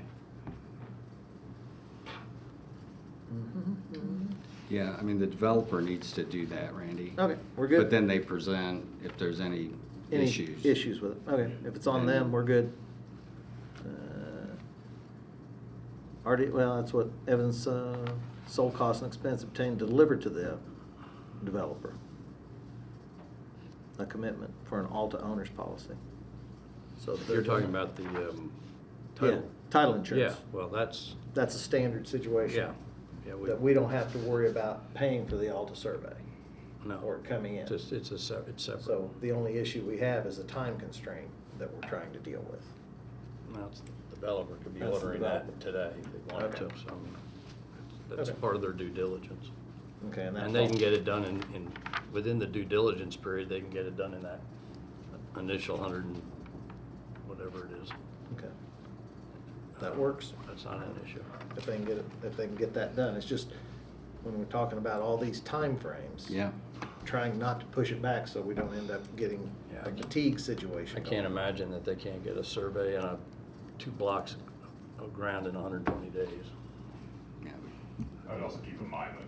yeah, I mean, the developer needs to do that, Randy. okay, we're good. But then they present if there's any Any issues. issues with it? Okay, if it's on Then- them, we're good. Well, that's what evidence, sole cost and expense obtained delivered to the developer. A commitment for an Alta owner's policy. So if You're they're- talking about the Yeah, title? title Yeah, insurance. well, that's, That's a standard situation. yeah, That we don't have to worry about paying for the Alta survey no. or coming in. It's separate. So the only issue we have is a time constraint that we're trying to deal with. Now, it's the developer could be That's the ordering that developer. today if they wanted to, Okay. so I mean, that's Okay. part of their due diligence. Okay, and that And they can falls- get it done within the due diligence period, they can get it done in that initial 100 and whatever it is. Okay. That works. That's not an issue. If they can get that done. It's just, when we're talking about all these timeframes. Yeah, Trying not to push it back so we don't end up getting Yeah, a fatigue situation. I can't imagine that they can't get a survey and 2 blocks of ground in 120 days. yeah. I would also keep in mind that,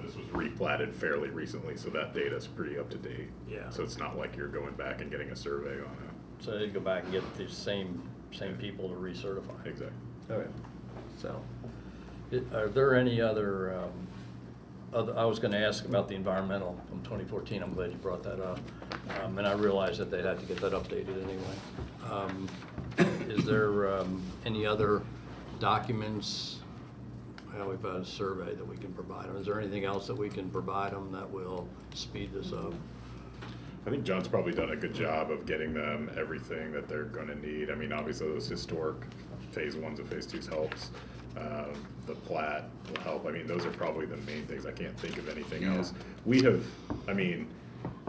this was replatted fairly recently, so that data's pretty up to date. Yeah. So it's not like you're going back and getting a survey on So they go back and get the same people to recertify. it. Exactly. Okay, so, Are there any other, I was gonna ask about the environmental from 2014, I'm glad you brought that up. And I realized that they'd have to get that updated anyway. Is there any other documents? Well, we've got a survey that we can provide them. Is there anything else that we can provide them that will speed this up? I think John's probably done a good job of getting them everything that they're gonna need. I mean, obviously those historic phase 1s and phase 2s helps. The plat will help. I mean, those are probably the main things. I can't think of anything else. We have,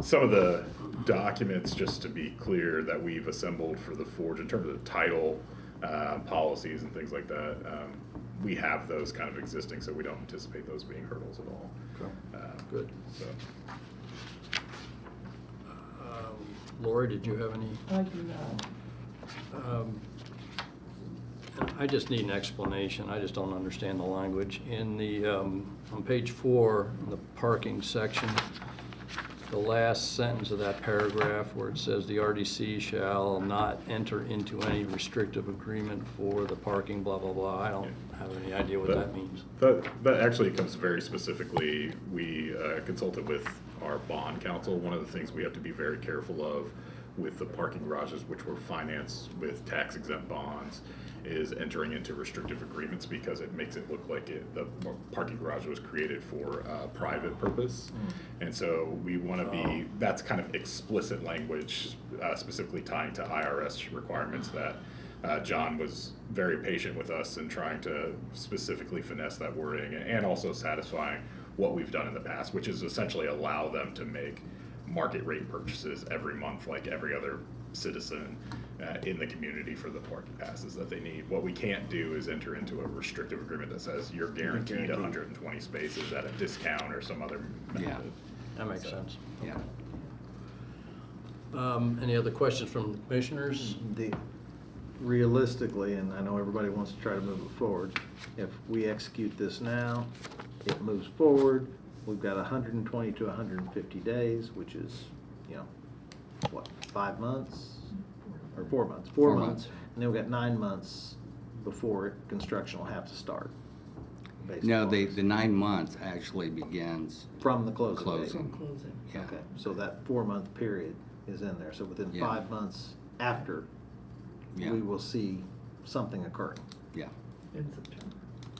some of the documents, just to be clear, that we've assembled for the Forge in terms of title, policies and things like that, we have those kind of existing, so we don't anticipate those being hurdles at all. Good. So. Lori, did you have any? I do not. I just need an explanation. I just don't understand the language. In the, on page 4, in the parking section, the last sentence of that paragraph where it says the RDC shall not enter into any restrictive agreement for the parking, blah, blah, blah. I don't have any idea what that means. That actually comes very specifically, we consulted with our bond counsel. One of the things we have to be very careful of with the parking garages, which were financed with tax exempt bonds, is entering into restrictive agreements because it makes it look like the parking garage was created for a private purpose. And so we want to be, that's kind of explicit language, specifically tying to IRS requirements that John was very patient with us in trying to specifically finesse that wording and also satisfying what we've done in the past, which is essentially allow them to make market rate purchases every month like every other citizen in the community for the parking passes that they need. What we can't do is enter into a restrictive agreement that says you're guaranteed 120 spaces at a discount or some other method. Yeah. That makes sense. Yeah. Any other questions from the commissioners? Realistically, and I know everybody wants to try to move it forward, if we execute this now, it moves forward, we've got 120 to 150 days, which is, you know, what, 5 months? Or 4 months? 4 months. months. And then we've got 9 months before construction will have to start. based No, upon the 9 months actually begins, From the closing date. Closing. From closing. yeah. Okay, so that 4-month period is in there, so within Yeah. 5 months after, Yeah. we will see something occurring. Yeah, In September.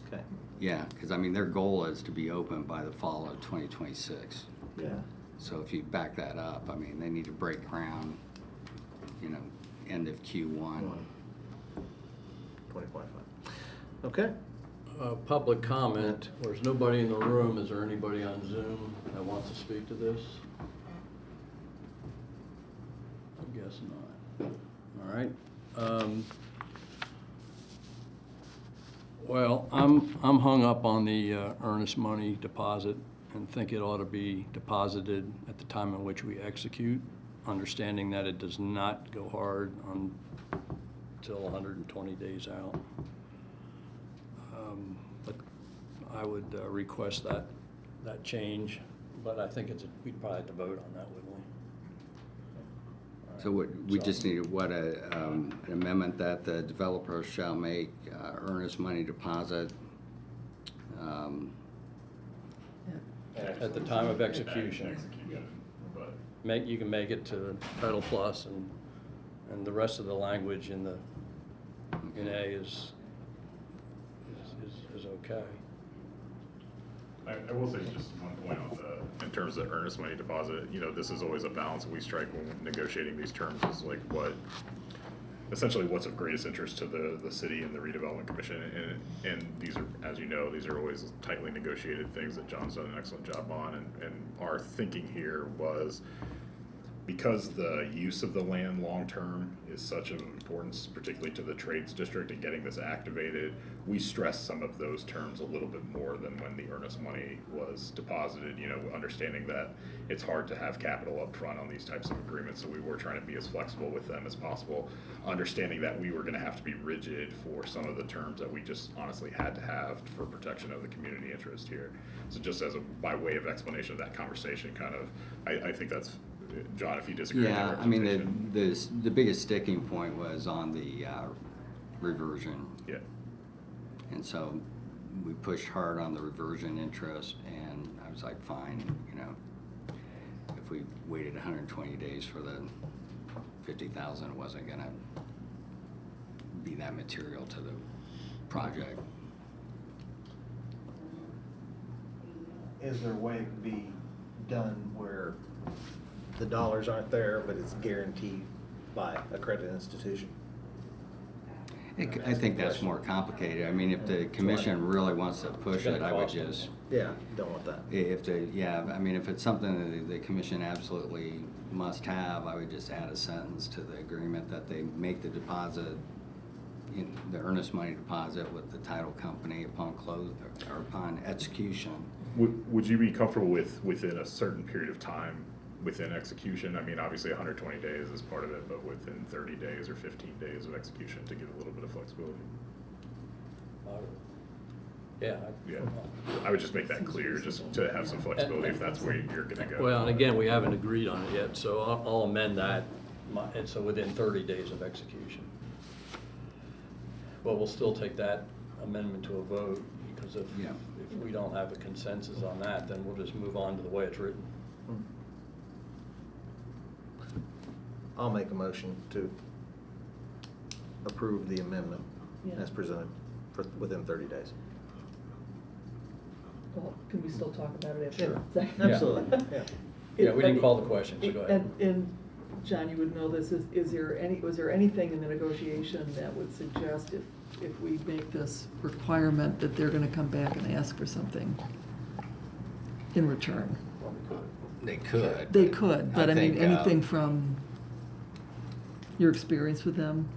Okay, yeah, because I mean, their goal is to be open by the fall of 2026. yeah. So if you back that up, I mean, they need to break ground, you know, end of Q1. 2025. Okay. Public comment, there's nobody in the room, is there anybody on Zoom that wants to speak to this? I guess not. All right. Well, I'm hung up on the earnest money deposit and think it ought to be deposited at the time in which we execute, understanding that it does not go hard until 120 days out. But I would request that change, but I think we'd probably have to vote on that, wouldn't we? So we just need, an amendment that the developer shall make earnest money deposit. At the time of execution. Execution, but. You can make it to Title Plus, and the rest of the language in A is okay. I will say just one point on in terms of earnest money deposit, you know, this is always a balance we strike when negotiating these terms, is like essentially what's of greatest interest to the city and the redevelopment commission. And these are, as you know, these are always tightly negotiated things that John's done an excellent job on. And our thinking here was, because the use of the land long-term is such of importance, particularly to the trades district and getting this activated, we stress some of those terms a little bit more than when the earnest money was deposited, you know, understanding that it's hard to have capital up front on these types of agreements, so we were trying to be as flexible with them as possible, understanding that we were gonna have to be rigid for some of the terms that we just honestly had to have for protection of the community interest here. So just by way of explanation of that conversation, kind of, I think that's, John, if you disagree with that Yeah, I mean, representation. the biggest sticking point was on the reversion. Yeah. And so we pushed hard on the reversion interest, and I was like, fine, you know, if we waited 120 days for the 50,000, it wasn't gonna be that material to the project. Is there a way it could be done where the dollars aren't there, but it's guaranteed by a credit institution? I think that's more complicated. I mean, if the commission really wants to push it, I would cost them. just, Yeah, don't want that. I mean, if it's something that the commission absolutely must have, I would just add a sentence to the agreement that they make the deposit, the earnest money deposit with the title company upon close, or upon execution. Would you be comfortable within a certain period of time within execution? I mean, obviously 120 days is part of it, but within 30 days or 15 days of execution to give a little bit of flexibility? Yeah. Yeah, I would just make that clear, just to have some flexibility if that's where you're gonna go. Well, and again, we haven't agreed on it yet, so I'll amend that, and so within 30 days of execution. But we'll still take that amendment to a vote, because if we don't have a consensus on that, then we'll just move on to the way it's written. I'll make a motion to approve the amendment Yeah. as presented within 30 days. Well, can we still talk about it after? Sure. Second? Absolutely, yeah. Yeah, we didn't call the question, so go ahead. And John, you would know this, was there anything in the negotiation that would suggest if we make this requirement that they're gonna come back and ask for something in return? They could. They could, but I mean, think, anything from your experience with them?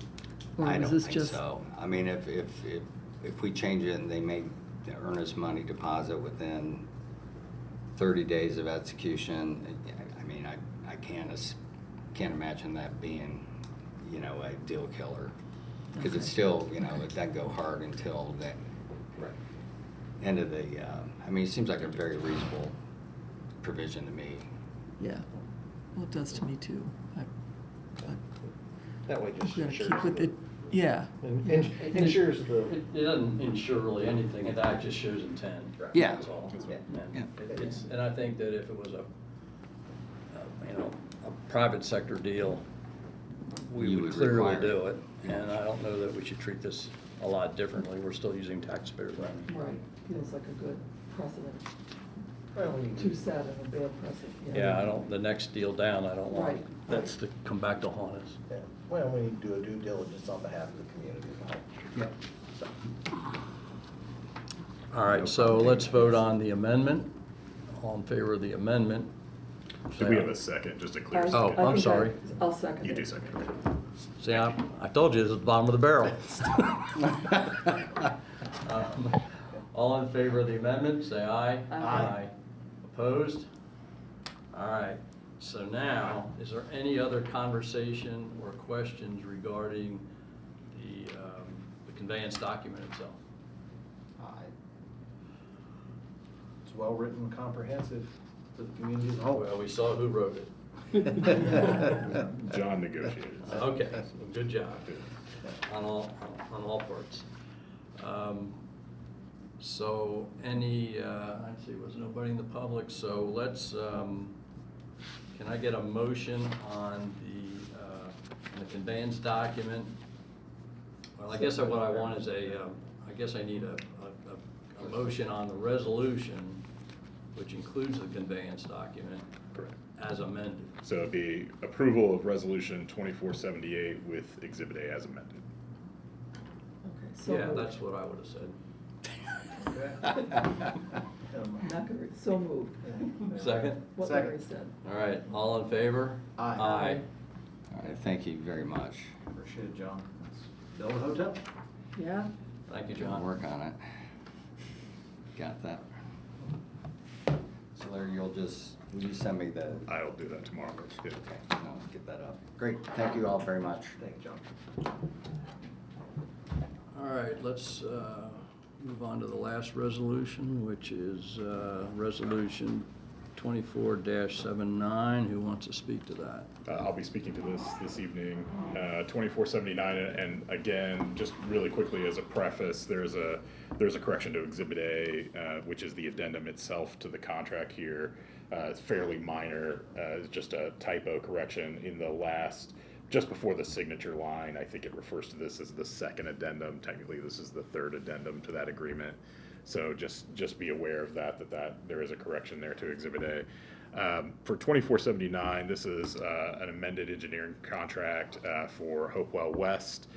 Or I was don't this think just? so. I mean, if we change it and they make the earnest money deposit within 30 days of execution, I mean, I can't imagine that being, you know, a deal killer. Because it's still, you know, it doesn't go hard until the end of the, I mean, it seems like a very reasonable provision to me. Yeah, well, it does to me too. That way just We're gonna ensures keep with it, yeah. ensures the. It doesn't ensure really anything, that just shows intent. Yeah. That's all. Yeah. And it's, and I think that if it was a private sector deal, we You would would clearly require it. do it. And I don't know that we should treat this a lot differently. We're still using taxpayers' money. Right, feels like a good precedent Well, we- to set and a bad precedent. Yeah, I don't, the next deal down, I don't want Right. that's to come back to haunt us. Yeah. Well, we need to do a due diligence on behalf of the community as a whole. Yeah. So, All right, so let's vote on the amendment. All in favor of the amendment? Do we have a second, just to clear? I Oh, second? I'm think sorry. I'll second it. You do second. See, I told you it's at the bottom of the barrel. All in favor of the amendment, say aye. Aye. Opposed? All right, so now, is there any other conversation or questions regarding the conveyance document itself? It's well-written, comprehensive for the community as a whole. Well, we saw who wrote it. John negotiated. Okay, good job on all parts. So any, let's see, was nobody in the public, so let's, can I get a motion on the conveyance document? Well, I guess what I want is I guess I need a motion on the resolution, which includes the conveyance document. Correct. As amended. So it'd be approval of resolution 2478 with Exhibit A as amended. Okay, so Yeah, moved. that's what I would have said. Not gonna, so moved. Second? What Second. Larry said. All right, all in favor? Aye. Aye. All right, thank you very much. Appreciate it, John. Let's build a hotel. Yeah, Thank you, I'll John. work on it. Got that. So Larry, will you send me the, I'll do that tomorrow. Yeah. okay, I'll get that up. Great, thank you all very much. Thank you, John. All right, let's move on to the last resolution, which is Resolution 24-79. Who wants to speak to that? I'll be speaking to this evening, 2479, and again, just really quickly as a preface, there's a correction to Exhibit A, which is the addendum itself to the contract here. It's fairly minor, it's just a typo correction in the last, just before the signature line. I think it refers to this as the second addendum. Technically, this is the third addendum to that agreement. So just be aware of that there is a correction there to Exhibit A. For 2479, this is an amended engineering contract for Hopewell West.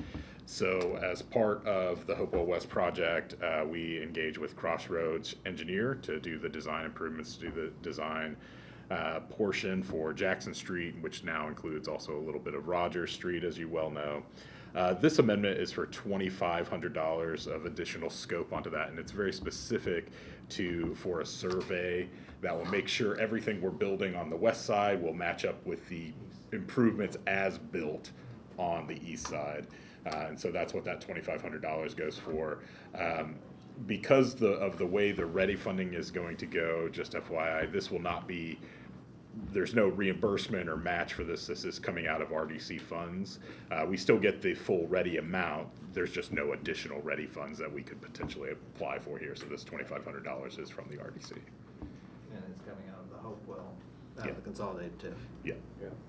So as part of the Hopewell West project, we engage with Crossroads Engineer to do the design improvements, to do the design portion for Jackson Street, which now includes also a little bit of Rogers Street, as you well know. This amendment is for $2,500 of additional scope onto that, and it's very specific for a survey that will make sure everything we're building on the west side will match up with the improvements as built on the east side. And so that's what that $2,500 goes for. Because of the way the READY funding is going to go, just FYI, this will not be, there's no reimbursement or match for this. This is coming out of RDC funds. We still get the full READY amount. There's just no additional READY funds that we could potentially apply for here. So this $2,500 is from the RDC. And it's coming out of the Hopewell, out Yeah. of the consolidated TIF. Yeah.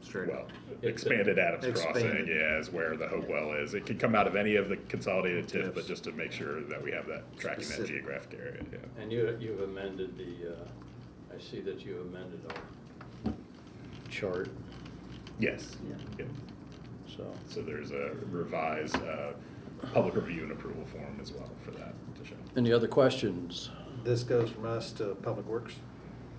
Straight Well, up. expanded Adams Crossing, Expanded. yeah, is where the Hopewell is. It can come out of any of the consolidated TIF, but just to make sure that we have that, tracking that Specific. geographic area, yeah. And you've amended I see that you amended our chart, Yes. Yeah. Yeah. so. So there's a revised public review and approval form as well for that to show. Any other questions? This goes from us to Public Works?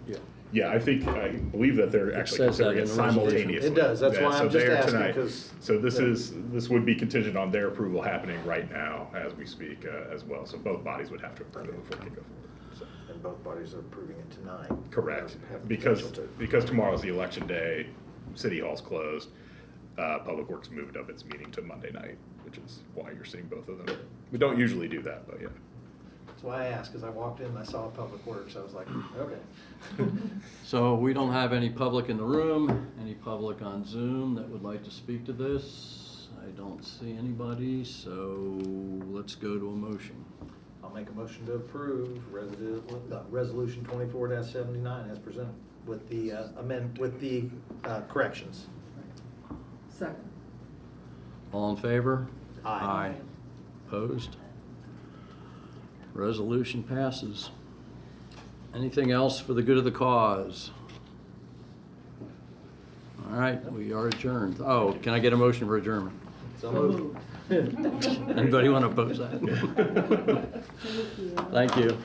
Yeah. Yeah, I believe that they're actually says that considering it in the resolution. simultaneously. It does, that's Yeah, why so I'm just they're asking, tonight. 'cause- So this yeah. this would be contingent on their approval happening right now as we speak as well. So both bodies would have to approve it before they go forward. So. And both bodies are approving it tonight. Correct, Or have because potential to. because tomorrow's the election day, City Hall's closed. Public Works moved up its meeting to Monday night, which is why you're seeing both of them. We don't usually do that, but yeah. That's why I asked, because I walked in and I saw Public Works, I was like, okay. So we don't have any public in the room, any public on Zoom that would like to speak to this? I don't see anybody, so let's go to a motion. I'll make a motion to approve resolution 24-79 as presented with the corrections. Second. All in favor? Aye. Opposed? Resolution passes. Anything else for the good of the cause? All right, we are adjourned. Oh, can I get a motion for adjournment? So moved. Anybody want to oppose that? Thank you.